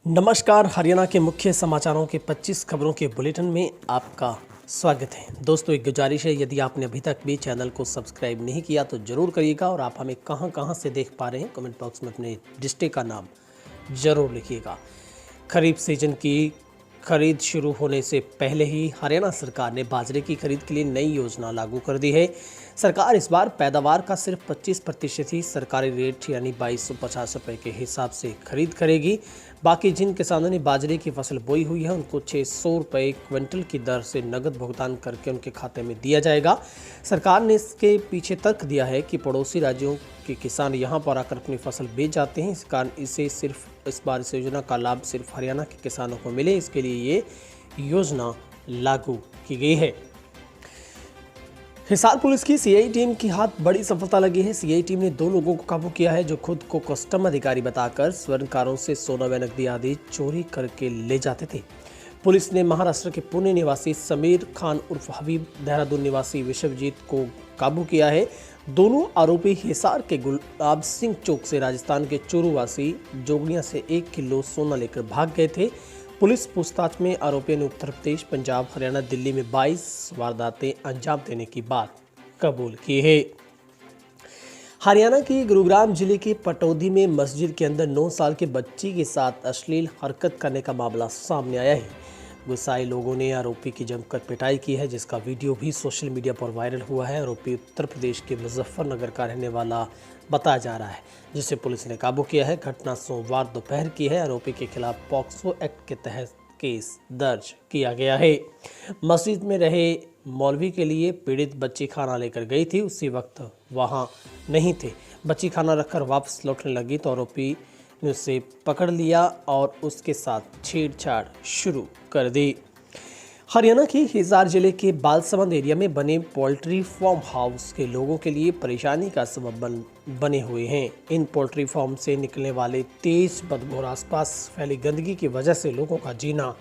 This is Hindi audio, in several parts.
नमस्कार। हरियाणा के मुख्य समाचारों के 25 खबरों के बुलेटिन में आपका स्वागत है। दोस्तों, एक गुजारिश है, यदि आपने अभी तक भी चैनल को सब्सक्राइब नहीं किया तो ज़रूर करिएगा और आप हमें कहां कहां से देख पा रहे हैं कमेंट बॉक्स में अपने डिस्ट्रिक्ट का नाम ज़रूर लिखिएगा। खरीफ सीजन की खरीद शुरू होने से पहले ही हरियाणा सरकार ने बाजरे की खरीद के लिए नई योजना लागू कर दी है। सरकार इस बार पैदावार का सिर्फ 25% ही सरकारी रेट यानी 2250 रुपये के हिसाब से खरीद करेगी। बाकी जिन किसानों ने बाजरे की फसल बोई हुई है उनको 600 रुपये क्विंटल की दर से नगद भुगतान करके उनके खाते में दिया जाएगा। सरकार ने इसके पीछे तर्क दिया है कि पड़ोसी राज्यों के किसान यहां पर आकर अपनी फसल बेच जाते हैं, इस कारण इस बार इस योजना का लाभ सिर्फ हरियाणा के किसानों को मिले, इसके लिए ये योजना लागू की गई है। हिसार पुलिस की सीआई टीम की हाथ बड़ी सफलता लगी है। सीआई टीम ने 2 लोगों को काबू किया है जो खुद को कस्टम अधिकारी बताकर स्वर्णकारों से सोना व नकदी आदि चोरी करके ले जाते थे। पुलिस ने महाराष्ट्र के पुणे निवासी समीर खान उर्फ हबीब, देहरादून निवासी विश्वजीत को काबू किया है। दोनों आरोपी हिसार के गुलाब सिंह चौक से राजस्थान के चूरूवासी जोगनिया से 1 किलो सोना लेकर भाग गए थे। पुलिस पूछताछ में आरोपियों ने उत्तर प्रदेश, पंजाब, हरियाणा, दिल्ली में 22 वारदातें अंजाम देने की बात कबूल की है। हरियाणा के गुरुग्राम जिले के पटौदी में मस्जिद के अंदर 9 साल के बच्ची के साथ अश्लील हरकत करने का मामला सामने आया है। गुस्साए लोगों ने आरोपी की जमकर पिटाई की है, जिसका वीडियो भी सोशल मीडिया पर वायरल हुआ है। आरोपी उत्तर प्रदेश के मुजफ्फरनगर का रहने वाला बताया जा रहा है, जिसे पुलिस ने काबू किया है। घटना सोमवार दोपहर की है। आरोपी के खिलाफ पॉक्सो एक्ट के तहत केस दर्ज किया गया है। मस्जिद में रहे मौलवी के लिए पीड़ित बच्ची खाना लेकर गई थी, उसी वक्त वहां नहीं थे। बच्ची खाना रखकर वापस लौटने लगी तो आरोपी ने उसे पकड़ लिया और उसके साथ छेड़छाड़ शुरू कर दी। हरियाणा के हिसार जिले के बालसमंद एरिया में बने पोल्ट्री फार्म हाउस के लोगों के लिए परेशानी का सबब बने हुए हैं। इन पोल्ट्री फार्म से निकलने वाले तेज बदबू और आसपास फैली गंदगी की वजह से लोगों का जीना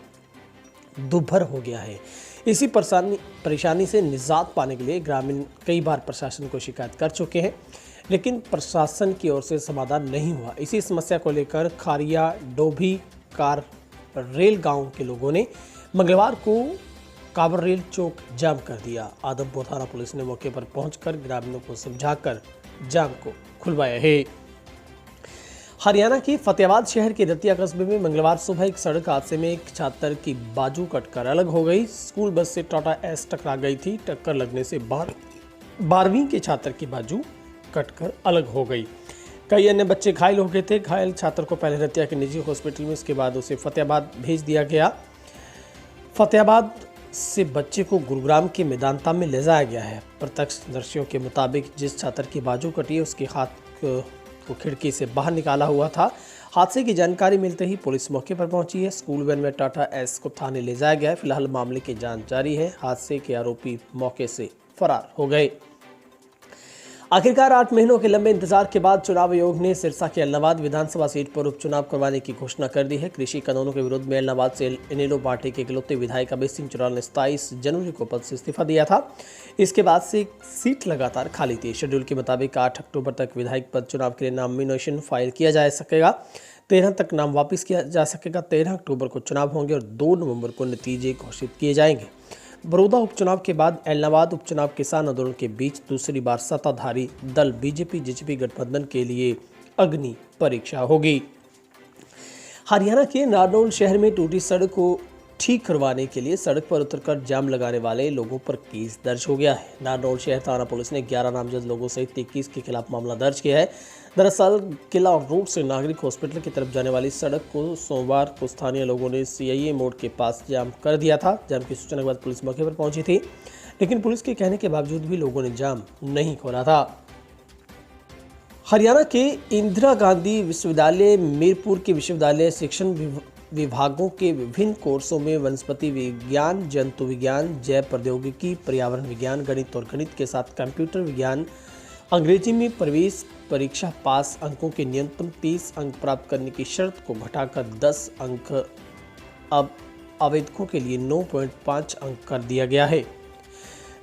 दुभर हो गया है। इसी परेशानी से निजात पाने के लिए ग्रामीण कई बार प्रशासन को शिकायत कर चुके हैं, लेकिन प्रशासन की ओर से समाधान नहीं हुआ। इसी समस्या को लेकर खारिया डोभी कार रेल गांव के लोगों ने मंगलवार को काबर रेल चौक जाम कर दिया। आदमपुर थाना पुलिस ने मौके पर पहुंचकर ग्रामीणों को समझाकर जाम को खुलवाया है। हरियाणा के फतेहाबाद शहर के दतिया कस्बे में मंगलवार सुबह एक सड़क हादसे में एक छात्र की बाजू कटकर अलग हो गई। स्कूल बस से टाटा एस टकरा गई थी। टक्कर लगने से 12वीं के छात्र की बाजू कटकर अलग हो गई। कई अन्य बच्चे घायल हो गए थे। घायल छात्र को पहले दतिया के निजी हॉस्पिटल में, उसके बाद उसे फतेहाबाद भेज दिया गया। फतेहाबाद से बच्चे को गुरुग्राम के मेदांता में ले जाया गया है। प्रत्यक्षदर्शियों के मुताबिक जिस छात्र की बाजू कटी है उसके हाथ को खिड़की से बाहर निकाला हुआ था। हादसे की जानकारी मिलते ही पुलिस मौके पर पहुंची है। स्कूल वैन में टाटा एस को थाने ले जाया गया है। फिलहाल मामले की जांच जारी है। हादसे के आरोपी मौके से फरार हो गए। आखिरकार 8 महीनों के लंबे इंतजार के बाद चुनाव आयोग ने सिरसा के अलनाबाद विधानसभा सीट पर उपचुनाव करवाने की घोषणा कर दी है। कृषि कानूनों के विरोध में अलनाबाद से इनेलो पार्टी के इकलौते विधायक अभय सिंह चुराल ने 27 जनवरी को पद से इस्तीफा दिया था। इसके बाद से सीट लगातार खाली थी। शेड्यूल के मुताबिक 8 अक्टूबर तक विधायक पद चुनाव के लिए नॉमिनेशन फाइल किया जा सकेगा। 13 तक नाम वापस किया जा सकेगा। 13 अक्टूबर को चुनाव होंगे और 2 नवंबर को नतीजे घोषित किए जाएंगे। बड़ौदा उपचुनाव के बाद एलनाबाद उपचुनाव किसान आंदोलन के बीच दूसरी बार सत्ताधारी दल बीजेपी गठबंधन के लिए अग्नि परीक्षा होगी। हरियाणा के नारनौल शहर में टूटी सड़क को ठीक करवाने के लिए सड़क पर उतरकर जाम लगाने वाले लोगों पर केस दर्ज हो गया है। नारनौल शहर थाना पुलिस ने 11 नामजद लोगों सहित 21 के खिलाफ मामला दर्ज किया है। दरअसल किला रोड से नागरिक हॉस्पिटल की तरफ जाने वाली सड़क को सोमवार को स्थानीय लोगों ने सीआईए मोड़ के पास जाम कर दिया था। जाम की सूचना के बाद पुलिस मौके पर पहुंची थी, लेकिन पुलिस के कहने के बावजूद भी लोगों ने जाम नहीं खोला था। हरियाणा के इंदिरा गांधी विश्वविद्यालय मीरपुर के विश्वविद्यालय शिक्षण विभागों के विभिन्न कोर्सों में वनस्पति विज्ञान, जंतु विज्ञान, जैव प्रौद्योगिकी, पर्यावरण विज्ञान, गणित और गणित के साथ कंप्यूटर विज्ञान, अंग्रेजी में प्रवेश परीक्षा पास अंकों के न्यूनतम 30 अंक प्राप्त करने की शर्त को घटाकर 10 अंक अब आवेदकों के लिए 9.5 अंक कर दिया गया है।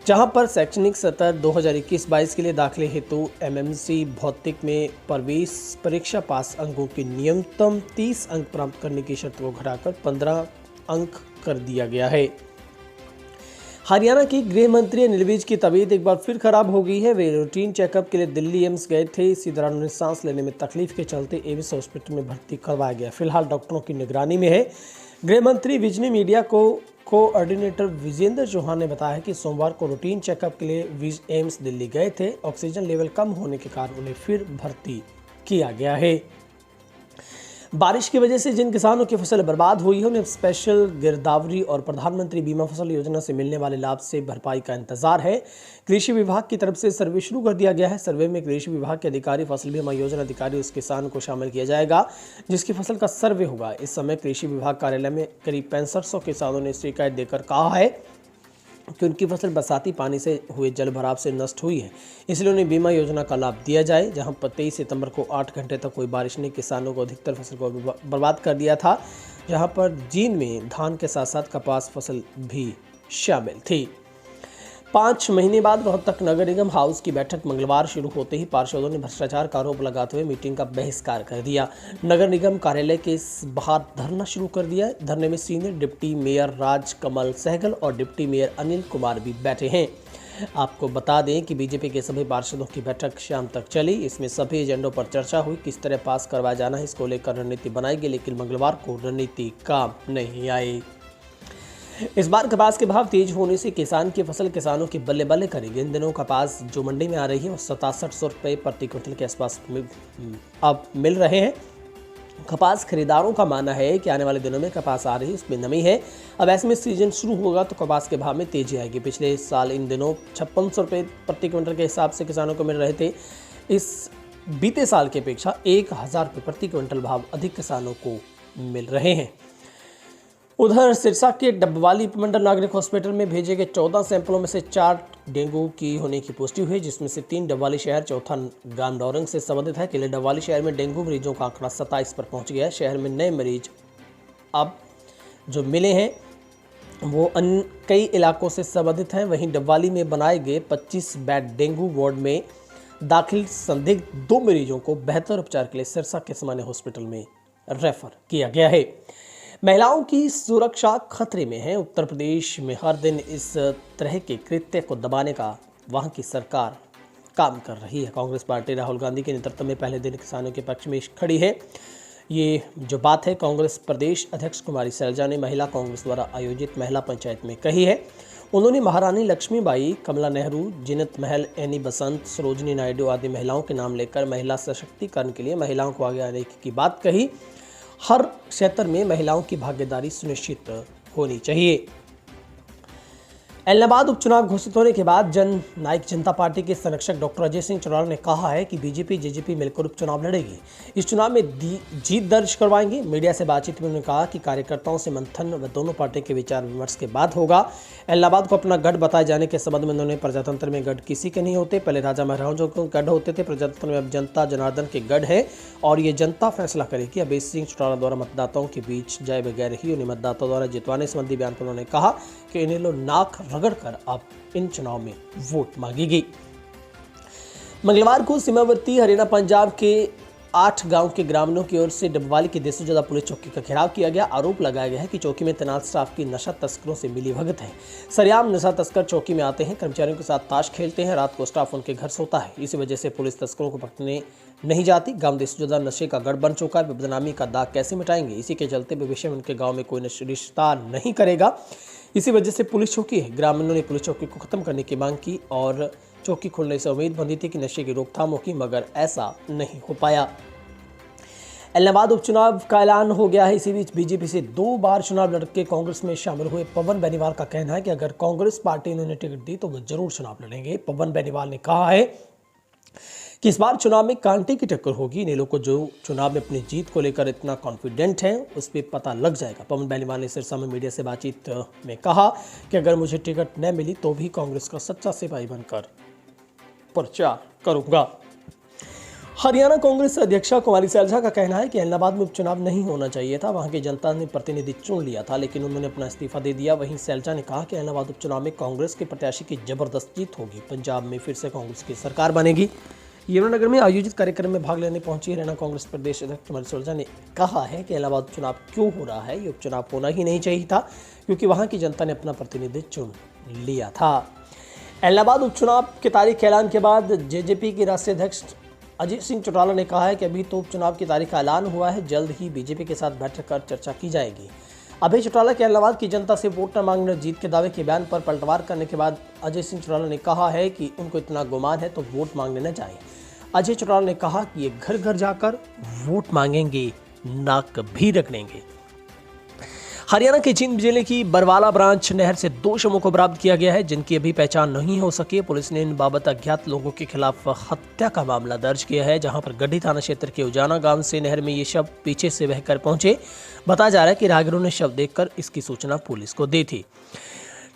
जहां पर शैक्षणिक सत्र 2021-22 के लिए दाखिले हेतु एमएमसी भौतिक में प्रवेश परीक्षा पास अंकों के न्यूनतम 30 अंक प्राप्त करने की शर्त को घटाकर 15 अंक कर दिया गया है। हरियाणा की गृह मंत्री अनिल विज की तबीयत एक बार फिर खराब हो गई है। वे रूटीन चेकअप के लिए दिल्ली एम्स गए थे। इसी दौरान उन्हें सांस लेने में तकलीफ के चलते एम्स हॉस्पिटल में भर्ती करवाया गया। फिलहाल डॉक्टरों की निगरानी में है। गृह मंत्री विज ने मीडिया को कोऑर्डिनेटर विजेंद्र चौहान ने बताया कि सोमवार को रूटीन चेकअप के लिए विज एम्स दिल्ली गए थे। ऑक्सीजन लेवल कम होने के कारण उन्हें फिर भर्ती किया गया है। बारिश की वजह से जिन किसानों की फसल बर्बाद हुई है उन्हें स्पेशल गिरदावरी और प्रधानमंत्री बीमा फसल योजना से मिलने वाले लाभ से भरपाई का इंतजार है। कृषि विभाग की तरफ से सर्वे शुरू कर दिया गया है। सर्वे में कृषि विभाग के अधिकारी, फसल बीमा योजना अधिकारी उस किसान को शामिल किया जाएगा जिसकी फसल का सर्वे होगा। इस समय कृषि विभाग कार्यालय में करीब 6500 किसानों ने शिकायत देकर कहा है कि उनकी फसल बरसाती पानी से हुए जल भराव से नष्ट हुई है, इसलिए उन्हें बीमा योजना का लाभ दिया जाए। जहां पर 23 सितंबर को 8 घंटे तक कोई बारिश ने किसानों को अधिकतर फसल को बर्बाद कर दिया था, जहां पर जींद में धान के साथ साथ कपास फसल भी शामिल थी। 5 महीने बाद रोहतक नगर निगम हाउस की बैठक मंगलवार शुरू होते ही पार्षदों ने भ्रष्टाचार का आरोप लगाते हुए मीटिंग का बहिष्कार कर दिया। नगर निगम कार्यालय के बाहर धरना शुरू कर दिया। धरने में senior deputy mayor Raj Kamal Sehgal और डिप्टी मेयर अनिल कुमार भी बैठे हैं। आपको बता दें कि बीजेपी के सभी पार्षदों की बैठक शाम तक चली। इसमें सभी एजेंडों पर चर्चा हुई। किस तरह पास करवाया जाना है इसको लेकर रणनीति बनाई गई, लेकिन मंगलवार को रणनीति काम नहीं आई। इस बार कपास के भाव तेज होने से किसान की फसल किसानों की बल्ले बल्ले करेगी। इन दिनों कपास जो मंडी में आ रही है वो 6700 रुपये प्रति क्विंटल के आसपास अब मिल रहे हैं। कपास खरीदारों का मानना है कि आने वाले दिनों में कपास आ रही है, उसमें नमी है। अब ऐसे में सीजन शुरू होगा तो कपास के भाव में तेजी आएगी। पिछले साल इन दिनों 5600 रुपये प्रति क्विंटल के हिसाब से किसानों को मिल रहे थे। इस बीते साल की अपेक्षा 1000 रुपये प्रति क्विंटल भाव अधिक किसानों को मिल रहे हैं। उधर सिरसा के डब्बवाली उपमंडल नागरिक हॉस्पिटल में भेजे गए 14 सैंपलों में से 4 डेंगू की होने की पुष्टि हुई, जिसमें से 3 डब्बवाली शहर, चौथा ग्राम डौरंग से संबंधित है। केवल डब्बवाली शहर में डेंगू मरीजों का आंकड़ा 27 पर पहुंच गया है। शहर में नए मरीज अब जो मिले हैं वो कई इलाकों से संबंधित हैं। वहीं डब्बवाली में बनाए गए 25 बेड डेंगू वार्ड में दाखिल संदिग्ध 2 मरीजों को बेहतर उपचार के लिए सिरसा के सामान्य हॉस्पिटल में रेफर किया गया है। महिलाओं की सुरक्षा खतरे में है। उत्तर प्रदेश में हर दिन इस तरह के कृत्य को दबाने का वहां की सरकार काम कर रही है। कांग्रेस पार्टी राहुल गांधी के नेतृत्व में पहले दिन किसानों के पक्ष में खड़ी है। ये जो बात है कांग्रेस प्रदेश अध्यक्ष कुमारी शैलजा ने महिला कांग्रेस द्वारा आयोजित महिला पंचायत में कही है। उन्होंने महारानी लक्ष्मीबाई, कमला नेहरू, जिनत महल, एनी बसंत, सरोजनी नायडू आदि महिलाओं के नाम लेकर महिला सशक्तिकरण के लिए महिलाओं को आगे आने की बात कही। हर क्षेत्र में महिलाओं की भागीदारी सुनिश्चित होनी चाहिए। इलाहाबाद उपचुनाव घोषित होने के बाद जन नायक जनता पार्टी के संरक्षक डॉक्टर अजय सिंह चौटाला ने कहा है कि बीजेपी जेजेपी मिलकर उपचुनाव लड़ेगी, इस चुनाव में जीत दर्ज करवाएंगे। मीडिया से बातचीत में उन्होंने कहा कि कार्यकर्ताओं से मंथन व दोनों पार्टी के विचार विमर्श के बाद होगा। इलाहाबाद को अपना गढ़ बताए जाने के संबंध में उन्होंने प्रजातंत्र में गढ़ किसी के नहीं होते, पहले राजा महाराजाओं के गढ़ होते थे, प्रजातंत्र में अब जनता जनार्दन के गढ़ है और ये जनता फैसला करेगी। अजय सिंह चौटाला द्वारा मतदाताओं के बीच जाए बगैर ही उन्हें मतदाताओं द्वारा जितवाने संबंधी बयान पर उन्होंने कहा कि इन्हें लोग नाक रगड़ कर अब इन चुनाव में वोट मांगेगी। मंगलवार को सीमावर्ती हरियाणा पंजाब के 8 गांव के ग्रामीणों की ओर से डब्बवाली की 200 से ज्यादा पुलिस चौकी का घेराव किया गया। आरोप लगाया गया है कि चौकी में तैनात स्टाफ की नशा तस्करों से मिलीभगत है। सरेआम नशा तस्कर चौकी में आते हैं, कर्मचारियों के साथ ताश खेलते हैं, रात को स्टाफ उनके घर सोता है। इसी वजह से पुलिस तस्करों को पकड़ने नहीं जाती। गांव 200 से ज्यादा नशे का गढ़ बन चुका है। बदनामी का दाग कैसे मिटाएंगे? इसी के चलते भविष्य में उनके गाँव में कोई रिश्ता नहीं करेगा। इसी वजह से पुलिस चौकी है। ग्रामीणों ने पुलिस चौकी को खत्म करने की मांग की और चौकी खोलने से उम्मीद बंधी थी कि नशे की रोकथाम होगी, मगर ऐसा नहीं हो पाया। इलाहाबाद उपचुनाव का ऐलान हो गया है। इसी बीच बीजेपी से 2 बार चुनाव लड़के कांग्रेस में शामिल हुए पवन बेनीवाल का कहना है कि अगर कांग्रेस पार्टी ने उन्हें टिकट दी तो वो जरूर चुनाव लड़ेंगे। पवन बेनीवाल ने कहा है कि इस बार चुनाव में कांटे की टक्कर होगी। इन लोगों को जो चुनाव में अपनी जीत को लेकर इतना कॉन्फिडेंट है उस पर पता लग जाएगा। पवन बेनीवाल ने सिरसा में मीडिया से बातचीत में कहा कि अगर मुझे टिकट न मिली तो भी कांग्रेस का सच्चा सिपाही बनकर प्रचार करूंगा। हरियाणा कांग्रेस अध्यक्षा कुमारी सैलजा का कहना है कि इलाहाबाद में उपचुनाव नहीं होना चाहिए था। वहां की जनता ने प्रतिनिधि चुन लिया था, लेकिन उन्होंने अपना इस्तीफा दे दिया। वहीं सैलजा ने कहा कि इलाहाबाद उपचुनाव में कांग्रेस के प्रत्याशी की जबरदस्त जीत होगी। पंजाब में फिर से कांग्रेस की सरकार बनेगी। यमुनानगर में आयोजित कार्यक्रम में भाग लेने पहुंची हरियाणा कांग्रेस प्रदेश अध्यक्ष कुमारी सैलजा ने कहा है कि इलाहाबाद उपचुनाव क्यों हो रहा है, ये उपचुनाव होना ही नहीं चाहिए था, क्योंकि वहां की जनता ने अपना प्रतिनिधि चुन लिया था। इलाहाबाद उपचुनाव की तारीख के ऐलान के बाद जेजेपी के राष्ट्रीय अध्यक्ष अजीत सिंह चौटाला ने कहा है कि अभी तो उपचुनाव की तारीख का ऐलान हुआ है, जल्द ही बीजेपी के साथ बैठक कर चर्चा की जाएगी। अभय चौटाला के इलाहाबाद की जनता से वोट न मांगने और जीत के दावे के बयान पर पलटवार करने के बाद अजय सिंह चौटाला ने कहा है कि उनको इतना गुमान है तो वोट मांगने न जाएं। अजय चौटाला ने कहा कि ये घर घर जाकर वोट मांगेंगे, नाक भी रगड़ेंगे। हरियाणा के जींद जिले की बरवाला ब्रांच नहर से 2 शवों को बरामद किया गया है, जिनकी अभी पहचान नहीं हो सकी। पुलिस ने इन बाबत अज्ञात लोगों के खिलाफ हत्या का मामला दर्ज किया है, जहां पर गड्ढी थाना क्षेत्र के उजाना गांव से नहर में ये शव पीछे से बहकर पहुंचे। बताया जा रहा है कि राहगीरों ने शव देखकर इसकी सूचना पुलिस को दी थी।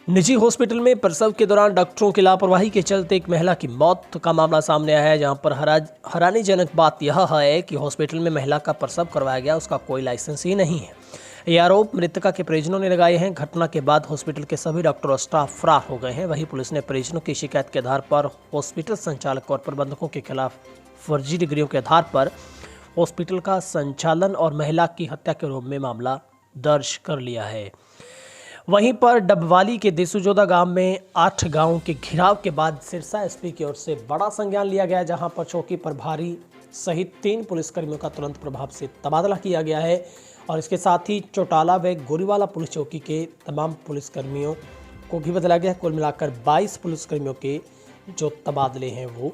निजी हॉस्पिटल में प्रसव के दौरान डॉक्टरों की लापरवाही के चलते एक महिला की मौत का मामला सामने आया है, जहां पर हैरानीजनक बात यह है कि हॉस्पिटल में महिला का प्रसव करवाया गया, उसका कोई लाइसेंस ही नहीं है। ये आरोप मृतका के परिजनों ने लगाए हैं। घटना के बाद हॉस्पिटल के सभी डॉक्टर और स्टाफ फरार हो गए हैं। वहीं पुलिस ने परिजनों की शिकायत के आधार पर हॉस्पिटल संचालक और प्रबंधकों के खिलाफ फर्जी डिग्रियों के आधार पर हॉस्पिटल का संचालन और महिला की हत्या के आरोप में मामला दर्ज कर लिया है। वहीं पर डबवाली के देसुजोदा गांव में 8 गांवों के घिराव के बाद सिरसा एसपी की ओर से बड़ा संज्ञान लिया गया, जहां पर चौकी प्रभारी सहित 3 पुलिसकर्मियों का तुरंत प्रभाव से तबादला किया गया है और इसके साथ ही चौटाला व गोरीवाला पुलिस चौकी के तमाम पुलिसकर्मियों को भी बदला गया। कुल मिलाकर 22 पुलिसकर्मियों के जो तबादले हैं वो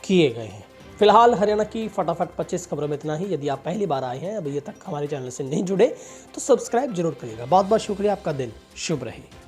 किए गए हैं। फिलहाल हरियाणा की फटाफट 25 खबरों में इतना ही। यदि आप पहली बार आए हैं, अभी तक हमारे चैनल से नहीं जुड़े, तो सब्सक्राइब जरूर करिएगा। बहुत बहुत शुक्रिया, आपका दिन शुभ रहे।